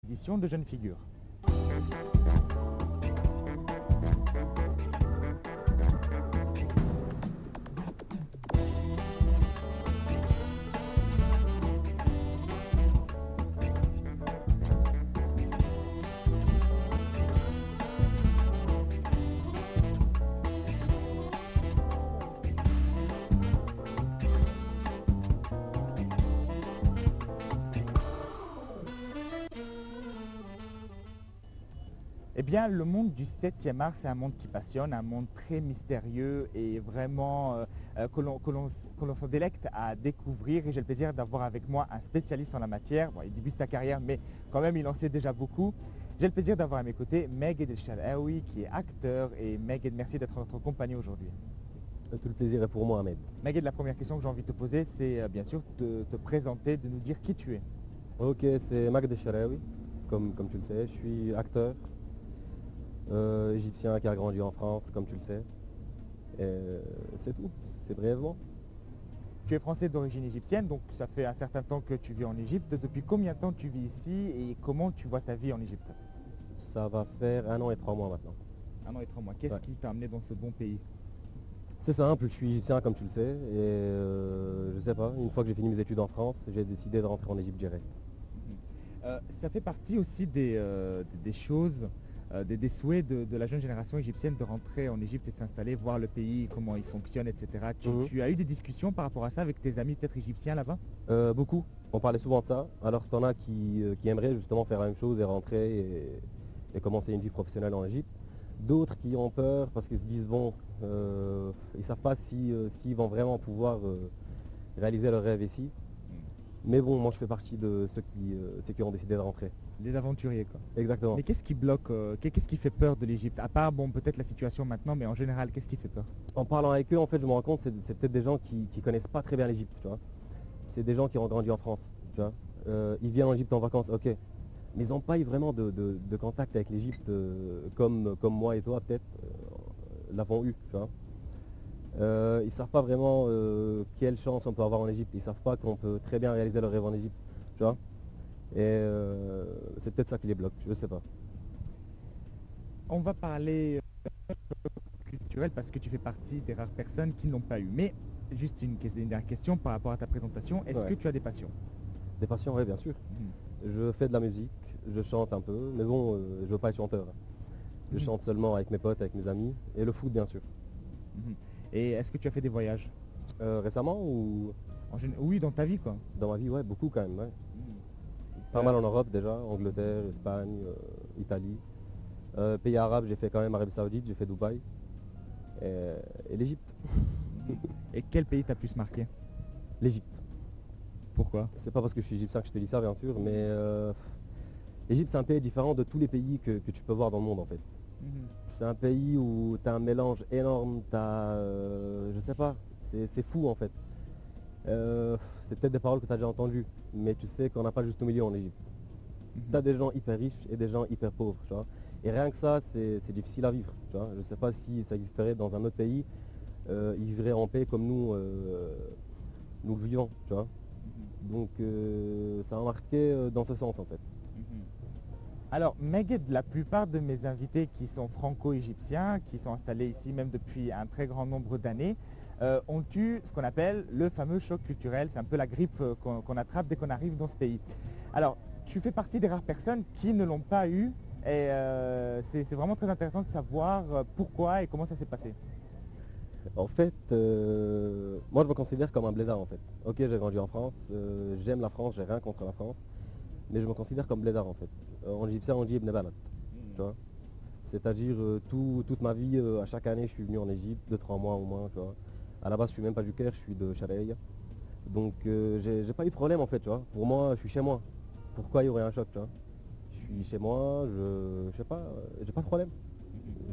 édition de Jeunes Figures. Eh bien, le monde du 7e art, c'est un monde qui passionne, un monde très mystérieux et vraiment que l'on se délecte à découvrir. Et j'ai le plaisir d'avoir avec moi un spécialiste en la matière. Bon, il débute sa carrière, mais quand même, il en sait déjà beaucoup. J'ai le plaisir d'avoir à mes côtés Meghed El Sharaoui, qui est acteur. Et Meghed, merci d'être en notre compagnie aujourd'hui. Tout le plaisir est pour moi, Ahmed. Meghed, la première question que j'ai envie de te poser, c'est bien sûr de te présenter, de nous dire qui tu es. Ok, c'est Meghed El Sharaoui, comme tu le sais. Je suis acteur égyptien qui a grandi en France, comme tu le sais. Et c'est tout, c'est brièvement. Tu es français d'origine égyptienne, donc ça fait un certain temps que tu vis en Égypte. Depuis combien de temps tu vis ici et comment tu vois ta vie en Égypte? Ça va faire 1 an et 3 mois maintenant. 1 an et 3 mois. Qu'est-ce Ouais. qui t'a amené dans ce bon pays? C'est simple, je suis égyptien comme tu le sais. Et je sais pas, une fois que j'ai fini mes études en France, j'ai décidé de rentrer en Égypte direct. Ça fait partie aussi des choses, des souhaits de la jeune génération égyptienne de rentrer en Égypte et de s'installer, voir le pays, comment il fonctionne, etc. Tu as eu des discussions par rapport à ça avec tes amis peut-être égyptiens là-bas? Beaucoup, on parlait souvent de ça. Alors t'en as qui aimeraient justement faire la même chose et rentrer et commencer une vie professionnelle en Égypte. D'autres qui ont peur parce qu'ils se disent bon, ils savent pas s'ils vont vraiment pouvoir réaliser leur rêve ici. Mais bon, moi je fais partie de ceux qui ont décidé de rentrer. Les aventuriers, quoi. Exactement. Mais qu'est-ce qui bloque, qu'est-ce qui fait peur de l'Égypte? À part, bon, peut-être la situation maintenant, mais en général, qu'est-ce qui fait peur? En parlant avec eux, en fait, je me rends compte c'est peut-être des gens qui connaissent pas très bien l'Égypte, tu vois. C'est des gens qui ont grandi en France, tu vois. Ils viennent en Égypte en vacances, ok. Mais ils n'ont pas eu vraiment de contact avec l'Égypte comme moi et toi peut-être l'avons eu, tu vois. Ils ne savent pas vraiment quelle chance on peut avoir en Égypte. Ils ne savent pas qu'on peut très bien réaliser leur rêve en Égypte, tu vois. Et c'est peut-être ça qui les bloque, je ne sais pas. On va parler culturel parce que tu fais partie des rares personnes qui ne l'ont pas eu. Mais juste une dernière question par rapport à ta présentation. Est-ce Ouais. que tu as des passions? Des passions, oui, bien sûr. Je fais de la musique, je chante un peu, mais bon, je ne veux pas être chanteur. Je chante seulement avec mes potes, avec mes amis, et le foot, bien sûr. Mhm. Et est-ce que tu as fait des voyages? Récemment ou Oui, dans ta vie, quoi. dans ma vie, ouais, beaucoup quand même, ouais. Pas Euh, mal en Europe déjà, Angleterre, Espagne, Italie. Pays arabes, j'ai fait quand même Arabie Saoudite, j'ai fait Dubaï et, et l'Égypte. Et quel pays t'a plus marqué? L'Égypte. Pourquoi? C'est pas parce que je suis égyptien que je te dis ça, bien sûr, mais l'Égypte, c'est un pays différent de tous les pays que tu peux voir dans le monde, en fait. C'est un pays où tu as un mélange énorme, tu as, je sais pas, c'est fou, en fait. C'est peut-être des paroles que tu as déjà entendues, mais tu sais qu'on n'a pas juste au milieu en Égypte. Tu as des gens hyper riches et des gens hyper pauvres, tu vois. Et rien que ça, c'est difficile à vivre, tu vois. Je sais pas si ça existerait dans un autre pays, ils vivraient en paix comme nous le vivons, tu vois. Donc ça m'a marqué dans ce sens en fait. Alors, Meghed, la plupart de mes invités qui sont franco-égyptiens, qui sont installés ici même depuis un très grand nombre d'années, ont eu ce qu'on appelle le fameux choc culturel. C'est un peu la grippe qu'on attrape dès qu'on arrive dans ce pays. Alors, tu fais partie des rares personnes qui ne l'ont pas eu et c'est vraiment très intéressant de savoir pourquoi et comment ça s'est passé. En fait, moi je me considère comme un blédard en fait. Ok, j'ai grandi en France, j'aime la France, j'ai rien contre la France, mais je me considère comme blédard en fait. En égyptien on dit Ibn Balad, tu vois. C'est-à-dire toute ma vie, à chaque année je suis venu en Égypte, 2-3 mois au moins, tu vois. À la base je suis même pas du Caire, je suis de Charaï. Donc j'ai pas eu de problème en fait, tu vois. Pour moi, je suis chez moi. Pourquoi il y aurait un choc, tu vois. Je suis chez moi, je sais pas, j'ai pas de problème.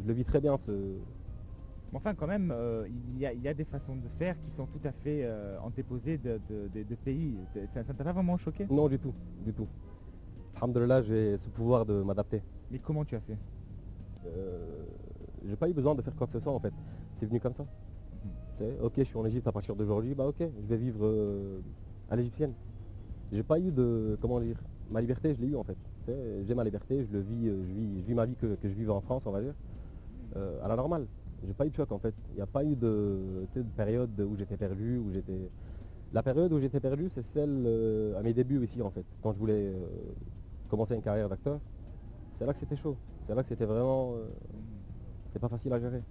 Je le vis très bien ce. Mais enfin, quand même, il y a des façons de faire qui sont tout à fait antéposées de pays. Ça ne t'a pas vraiment choqué? Non du tout, du tout. Alhamdulillah, j'ai ce pouvoir de m'adapter. Mais comment tu as fait? J'ai pas eu besoin de faire quoi que ce soit en fait. C'est venu comme ça. Tu sais, ok, je suis en Égypte à partir d'aujourd'hui, bah ok, je vais vivre à l'égyptienne. J'ai pas eu de, comment dire, ma liberté, je l'ai eu en fait. J'ai ma liberté, je vis ma vie que je vivais en France, on va dire, à la normale. J'ai pas eu de choc en fait. Il n'y a pas eu de période où j'étais perdu, où j'étais. La période où j'étais perdu, c'est celle à mes débuts aussi en fait. Quand je voulais commencer une carrière d'acteur, c'est là que c'était chaud. C'est là que c'était vraiment. C'était pas facile à gérer.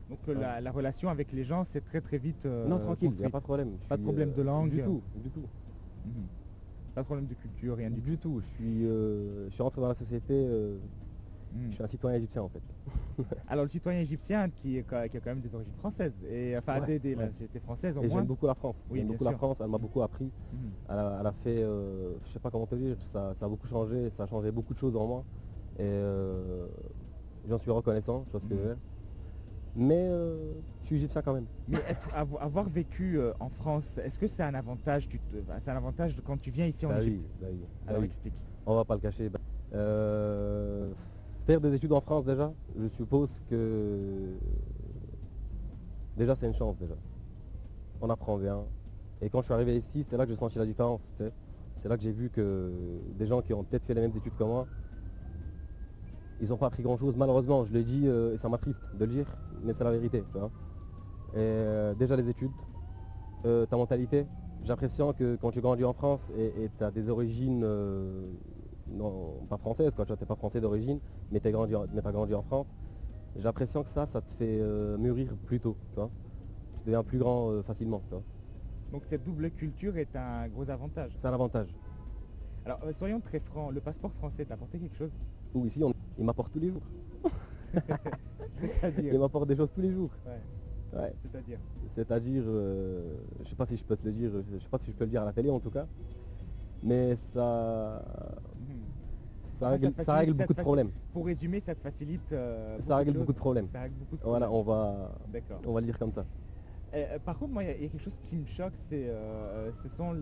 Donc la relation avec les gens, c'est très très vite Non, tranquille, il n'y a construite. pas de problème. Pas de problème de langue. Du tout, du tout. Pas de problème de culture, rien du tout. Je suis rentré dans la société, je suis un citoyen égyptien en fait. Alors le citoyen égyptien qui a quand même des origines françaises, et enfin Ouais. la société française au Et moins. j'aime beaucoup la France. Oui, J'aime bien beaucoup la sûr. France, elle m'a beaucoup appris. Elle a fait, je sais pas comment te dire, ça a beaucoup changé, ça a changé beaucoup de choses en moi. Et j'en suis reconnaissant, tu vois ce que je veux dire. Mais je suis égyptien quand même. Mais avoir vécu en France, est-ce que c'est un avantage c'est un avantage quand tu viens ici en Bah oui, Égypte? bah oui, bah Alors oui. explique. On va pas le cacher. Faire des études en France déjà, je suppose que déjà c'est une chance déjà. On apprend bien. Et quand je suis arrivé ici, c'est là que j'ai senti la différence. Tu sais. C'est là que j'ai vu que des gens qui ont peut-être fait les mêmes études que moi, ils n'ont pas appris grand-chose. Malheureusement, je le dis et ça m'attriste de le dire, mais c'est la vérité. Tu vois. Et déjà les études, ta mentalité. J'ai l'impression que quand tu grandis en France et tu as des origines, non, pas françaises, quoi, tu n'es pas français d'origine, mais tu as grandi en France, j'ai l'impression que ça te fait mûrir plus tôt. Tu vois. Tu deviens plus grand facilement. Tu vois. Donc cette double culture est un gros avantage. C'est un avantage. Alors soyons très francs, le passeport français t'a apporté quelque chose? Ou ici, il m'apporte tous les jours. C'est-à-dire? Il m'apporte des choses tous les jours. Ouais. Ouais. C'est-à-dire? C'est-à-dire, je sais pas si je peux te le dire, je sais pas si je peux le dire à la télé en tout cas, mais ça règle beaucoup de problèmes. Pour résumer, ça te facilite Ça règle beaucoup de problèmes. Ça règle beaucoup de Voilà, D'accord. on va le dire comme ça. Par contre, moi, il y a quelque chose qui me choque, ce sont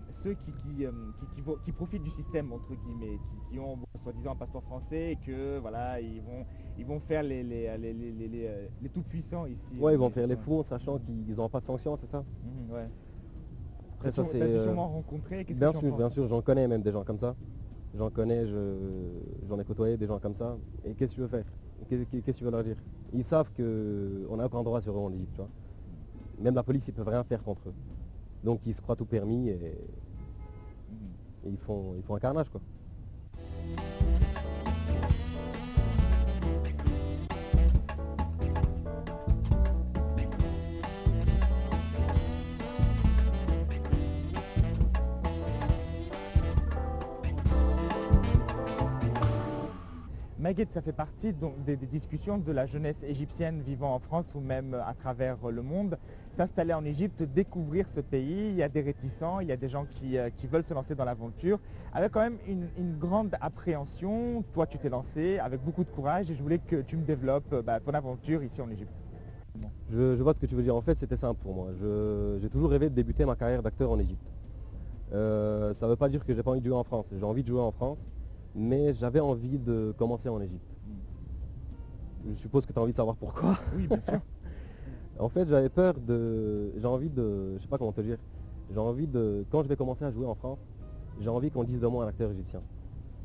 ceux qui profitent du système, entre guillemets, qui ont soi-disant un passeport français et que voilà, ils vont faire les tout-puissants ici. Ouais, ils vont faire les fous en sachant qu'ils n'ont pas de sanctions, c'est ça? Ouais. Après ça c'est... T'as sûrement rencontré, qu'est-ce Bien que tu en sûr, penses? bien sûr, j'en connais même des gens comme ça. J'en connais, j'en ai côtoyé des gens comme ça. Et qu'est-ce que tu veux faire? Qu'est-ce que tu veux leur dire? Ils savent qu'on n'a aucun droit sur eux en Égypte, tu vois. Même la police, ils peuvent rien faire contre eux. Donc ils se croient tout permis et ils font un carnage, quoi. Maguette, ça fait partie donc, des discussions de la jeunesse égyptienne vivant en France ou même à travers le monde. S'installer en Égypte, découvrir ce pays, il y a des réticents, il y a des gens qui veulent se lancer dans l'aventure, avec quand même une grande appréhension. Toi, tu t'es lancé avec beaucoup de courage et je voulais que tu me développes ton aventure ici en Égypte. Je vois ce que tu veux dire. En fait, c'était simple pour moi. J'ai toujours rêvé de débuter ma carrière d'acteur en Égypte. Ça ne veut pas dire que j'ai pas envie de jouer en France. J'ai envie de jouer en France, mais j'avais envie de commencer en Égypte. Je suppose que tu as envie de savoir pourquoi. Oui, bien sûr. En fait, j'avais peur de... J'ai envie de... Je sais pas comment te dire. J'ai envie de... Quand je vais commencer à jouer en France, j'ai envie qu'on dise de moi un acteur égyptien.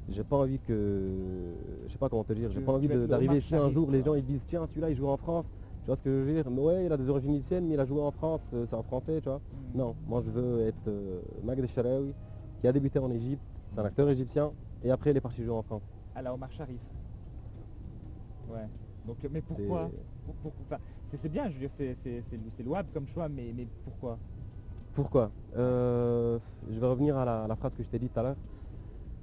J'ai pas envie que... Je sais pas comment te dire. J'ai pas envie d'arriver ici un jour, les gens ils disent tiens, celui-là il joue en France. Tu vois ce que je veux dire? Mais ouais, il a des origines égyptiennes, mais il a joué en France, c'est un français, tu vois. Non, moi je veux être Magd Charaoui, qui a débuté en Égypte, c'est un acteur égyptien, et après il est parti jouer en France. À la Omar Sharif. Ouais. Donc, mais pourquoi? C'est bien, je veux dire, c'est louable comme choix, mais pourquoi? Pourquoi? Je vais revenir à la phrase que je t'ai dit tout à l'heure.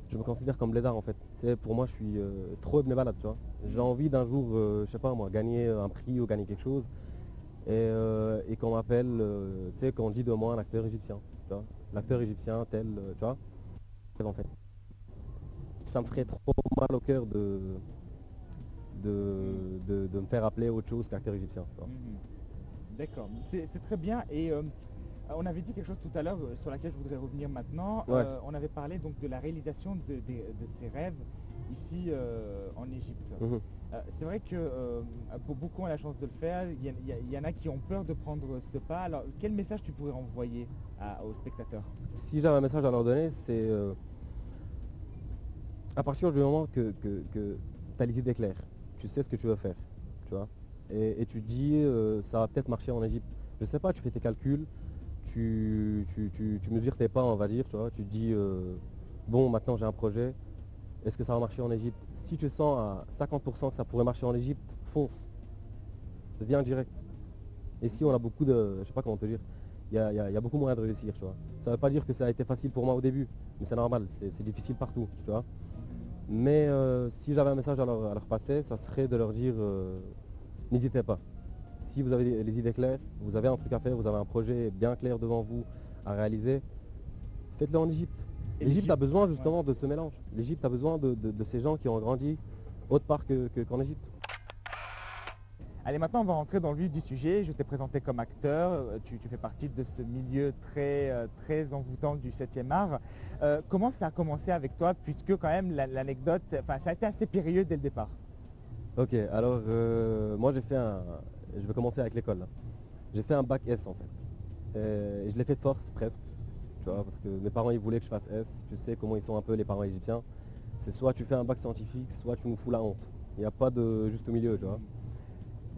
Je me considère comme blédard en fait. Tu sais, pour moi je suis trop Ibn Balad, tu vois. J'ai envie d'un jour, je sais pas moi, gagner un prix ou gagner quelque chose. Et qu'on m'appelle, tu sais, qu'on dit de moi un acteur égyptien. Tu vois. L'acteur égyptien tel, tu vois. En fait. Ça me ferait trop mal au cœur de me faire appeler autre chose qu'acteur égyptien. D'accord, c'est très bien. Et on avait dit quelque chose tout à l'heure sur laquelle je voudrais revenir maintenant. Ouais. On avait parlé donc de la réalisation de ses rêves ici en Égypte. C'est vrai que beaucoup ont la chance de le faire. Il y en a qui ont peur de prendre ce pas. Alors quel message tu pourrais envoyer aux spectateurs? Si j'avais un message à leur donner, À partir du moment que tu as les idées claires, tu sais ce que tu veux faire, tu vois, et tu te dis ça va peut-être marcher en Égypte. Je sais pas, tu fais tes calculs, tu mesures tes pas, on va dire, tu vois, tu te dis bon, maintenant j'ai un projet, est-ce que ça va marcher en Égypte? Si tu sens à 50% que ça pourrait marcher en Égypte, fonce, viens direct. Et si on a beaucoup de, je sais pas comment te dire, il y a beaucoup moyen de réussir, tu vois. Ça ne veut pas dire que ça a été facile pour moi au début, mais c'est normal, c'est difficile partout, tu vois. Mais si j'avais un message à leur passer, ça serait de leur dire n'hésitez pas. Si vous avez les idées claires, vous avez un truc à faire, vous avez un projet bien clair devant vous à réaliser, faites-le en Égypte. L'Égypte a besoin justement de ce mélange. L'Égypte a besoin de ces gens qui ont grandi autre part qu'en Égypte. Allez, maintenant on va rentrer dans le vif du sujet. Je t'ai présenté comme acteur, tu fais partie de ce milieu très envoûtant du 7e art. Comment ça a commencé avec toi, puisque quand même l'anecdote, ça a été assez périlleux dès le départ. Ok, alors moi je vais commencer avec l'école. J'ai fait un bac S en fait. Et je l'ai fait de force presque, tu vois, parce que mes parents ils voulaient que je fasse S. Tu sais comment ils sont un peu les parents égyptiens. C'est soit tu fais un bac scientifique, soit tu nous fous la honte. Il n'y a pas de juste milieu, tu vois.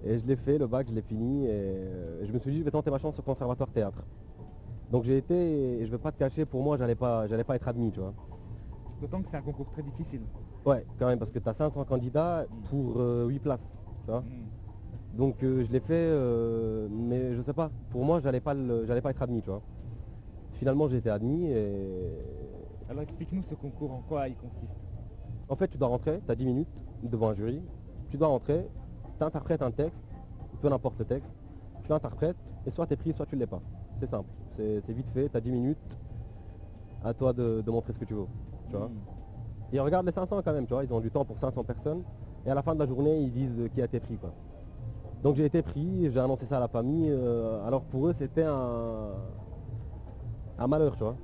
Et je l'ai fait, le bac, je l'ai fini et je me suis dit je vais tenter ma chance au conservatoire théâtre. Donc j'ai été, et je ne vais pas te cacher, pour moi j'allais pas être admis, tu vois. D'autant que c'est un concours très difficile. Ouais, quand même, parce que tu as 500 candidats pour 8 places, tu vois. Donc je l'ai fait, mais je sais pas, pour moi j'allais pas être admis, tu vois. Finalement j'ai été admis et... Alors explique-nous ce concours, en quoi il consiste. En fait tu dois rentrer, tu as 10 minutes devant un jury, tu dois rentrer, tu interprètes un texte, peu n'importe le texte, tu l'interprètes et soit tu es pris, soit tu ne l'es pas. C'est simple, c'est vite fait, tu as 10 minutes, à toi de montrer ce que tu veux, tu vois. Ils regardent les 500 quand même, tu vois, ils ont du temps pour 500 personnes et à la fin de la journée ils disent qui a été pris, quoi. Donc j'ai été pris, j'ai annoncé ça à la famille, alors pour eux c'était un malheur, tu vois.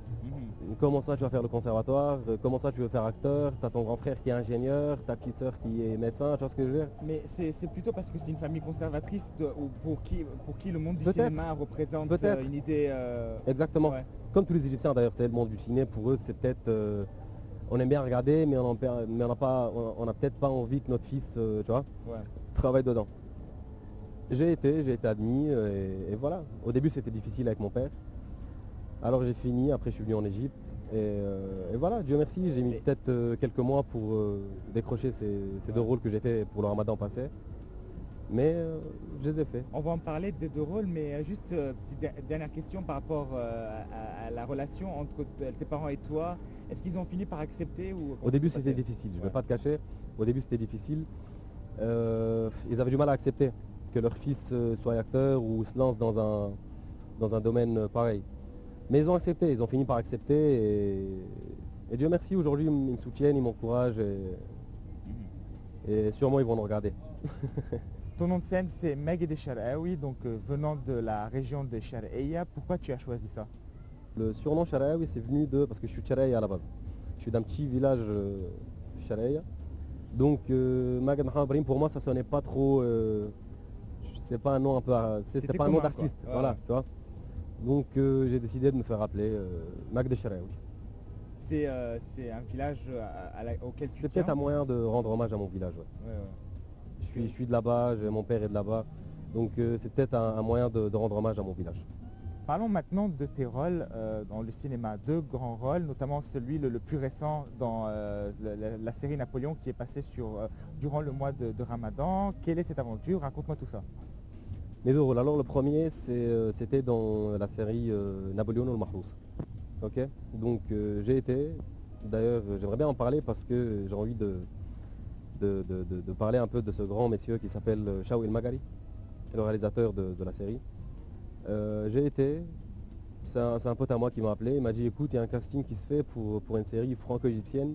Comment ça tu vas faire le conservatoire, comment ça tu veux faire acteur, t'as ton grand frère qui est ingénieur, ta petite soeur qui est médecin, tu vois ce que je veux dire? Mais c'est plutôt parce que c'est une famille conservatrice ou pour qui le monde du cinéma représente une idée... Exactement, ouais. Comme tous les Égyptiens d'ailleurs, le monde du ciné, pour eux c'est peut-être... on aime bien regarder, mais on n'a peut-être pas envie que notre fils, tu vois, travaille dedans. J'ai été admis et voilà. Au début c'était difficile avec mon père. Alors j'ai fini, après je suis venu en Égypte et voilà, Dieu merci, j'ai mis peut-être quelques mois pour décrocher ces deux rôles que j'ai fait pour le Ramadan passé. Mais je les ai faits. On va en parler des deux rôles, mais juste petite dernière question par rapport à la relation entre tes parents et toi. Est-ce qu'ils ont fini par accepter ou... Au début c'était difficile, je ne vais pas te cacher. Au début c'était difficile. Ils avaient du mal à accepter que leur fils soit acteur ou se lance dans un domaine pareil. Mais ils ont accepté, ils ont fini par accepter et Dieu merci, aujourd'hui ils me soutiennent, ils m'encouragent et sûrement ils vont nous regarder. Ton nom de scène c'est Maged Charaoui, donc venant de la région de Charaïa. Pourquoi tu as choisi ça? Le surnom Charaoui c'est venu parce que je suis Charaïa à la base. Je suis d'un petit village Charaïa. Donc Maged Habrim pour moi ça sonnait pas trop... c'est pas un nom un peu... C'était pas un nom d'artiste, voilà, tu vois. Donc j'ai décidé de me faire appeler Maged Charaoui. C'est un village auquel tu tiens? C'est peut-être un moyen de rendre hommage à mon village. Je suis de là-bas, mon père est de là-bas. Donc c'est peut-être un moyen de rendre hommage à mon village. Parlons maintenant de tes rôles dans le cinéma. Deux grands rôles, notamment celui le plus récent dans la série Napoléon qui est passée durant le mois de Ramadan. Quelle est cette aventure? Raconte-moi tout ça. Mes deux rôles. Alors le premier, c'était dans la série Napoléon al Mahrous. Ok. Donc j'ai été. D'ailleurs, j'aimerais bien en parler parce que j'ai envie de parler un peu de ce grand monsieur qui s'appelle Chao El Magari, le réalisateur de la série. J'ai été. C'est un pote à moi qui m'a appelé. Il m'a dit écoute, il y a un casting qui se fait pour une série franco-égyptienne